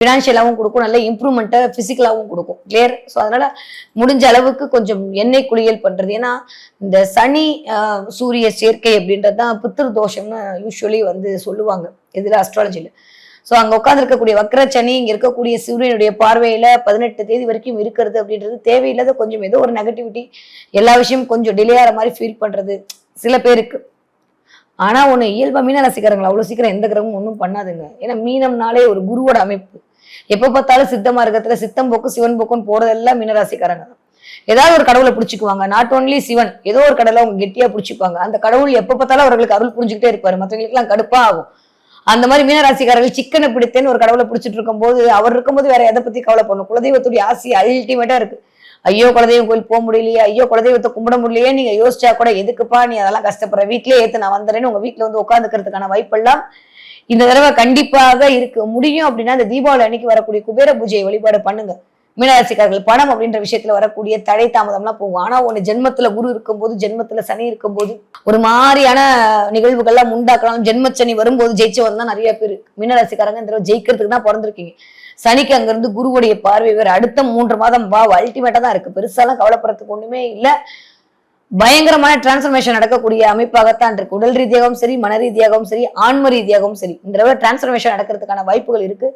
ஃபினான்ஷியலாகவும் கொடுக்கும், நல்ல இம்ப்ரூவ்மெண்ட்டை பிசிக்கலாகவும் கொடுக்கும். கிளியர். ஸோ அதனால முடிஞ்ச அளவுக்கு கொஞ்சம் எண்ணெய் குளியல் பண்றது. ஏன்னா இந்த சனி சூரிய சேர்க்கை அப்படின்றது தான் பித்ரு தோஷம்னு யூஸ்வலி சொல்லுவாங்க இதுல அஸ்ட்ராலஜில. ஸோ அங்க உட்கார்ந்து இருக்கக்கூடிய வக்ர சனி இங்க இருக்கக்கூடிய சூரியனுடைய பார்வையில 18 தேதி வரைக்கும் இருக்கிறது அப்படின்றது தேவையில்லாத கொஞ்சம் ஏதோ ஒரு நெகட்டிவிட்டி, எல்லா விஷயமும் கொஞ்சம் டிலே ஆகிற மாதிரி ஃபீல் பண்றது சில பேருக்கு. ஆனா ஒண்ணு, இயல்பா மீன ராசிக்காரங்களை அவ்வளவு சீக்கிரம் எந்த கிரகமும் ஒன்றும் பண்ணாதுங்க. ஏன்னா மீனம்னாலே ஒரு குருவோட அமைப்பு. எப்ப பார்த்தாலும் சித்த மார்க்கத்துல சித்தம் போக்கு சிவன் போக்குன்னு போறதெல்லாம் மீனராசிக்காரங்க தான். ஏதாவது ஒரு கடவுளை பிடிச்சிக்குவாங்க. நாட் ஓன்லி சிவன், ஏதோ ஒரு கடவுளை அவங்க கெட்டியா பிடிச்சிப்பாங்க. அந்த கடவுள் எப்ப பார்த்தாலும் அவர்களுக்கு அருள் புரிஞ்சுக்கிட்டே இருப்பாரு, மற்றவங்களுக்கு எல்லாம் கடுப்பா ஆகும். அந்த மாதிரி மீனராசிக்காரர்கள் சிக்கனை பிடித்தேன்னு ஒரு கடவுளை பிடிச்சிட்டு இருக்கும் போது அவர் இருக்கும்போது வேற எதை பத்தி கவலை பண்ணும். குலதெய்வத்துடைய ஆசை அல்டிமேட்டா இருக்கு. ஐயோ குலதெய்வம் கோயில் போக முடியலையே, ஐயோ குலதெய்வத்தை கும்பிட முடியலையே நீங்க யோசிச்சா கூட எதுக்குப்பா நீ அதெல்லாம் கஷ்டப்படுற, வீட்லயே ஏத்து நான் வந்துறேன்னு உங்க வீட்டுல உட்காந்துக்கிறதுக்கான வாய்ப்பெல்லாம் இந்த தடவை கண்டிப்பாக இருக்க முடியும். அப்படின்னா இந்த தீபாவளி அன்னைக்கு வரக்கூடிய குபேர பூஜையை வழிபாடு பண்ணுங்க. மீனராசிக்காரர்கள் பணம் அப்படின்ற விஷயத்துல வரக்கூடிய தடை தாமதம்லாம் போகும். ஆனா ஒண்ணு, ஜென்மத்துல குரு இருக்கும்போது ஜென்மத்துல சனி இருக்கும்போது ஒரு மாதிரியான நிகழ்வுகள்லாம் உண்டாக்கலாம். ஜென்மச்சனி வரும்போது ஜெயிச்சவன் தான் நிறைய பேர் மீனராசிக்காரங்க இந்த தடவை ஜெயிக்கிறதுக்கு தான் பிறந்திருக்கீங்க. சனிக்கு அங்கிருந்து குருவுடைய பார்வை வேற அடுத்த 3 மாதம் அல்டிமேட்டா தான் இருக்கு. பெருசாலாம் கவலைப்படுறதுக்கு ஒண்ணுமே இல்லை. பயங்கரமான டிரான்ஸ்பர்மேஷன் நடக்கக்கூடிய அமைப்பாகத்தான் இருக்கு. உடல் ரீதியாகவும் சரி, மன ரீதியாகவும் சரி, ஆன்ம ரீதியாகவும் சரி, இந்த தடவை டிரான்ஸ்பர்மேஷன் நடக்கிறதுக்கான வாய்ப்புகள் இருக்கு.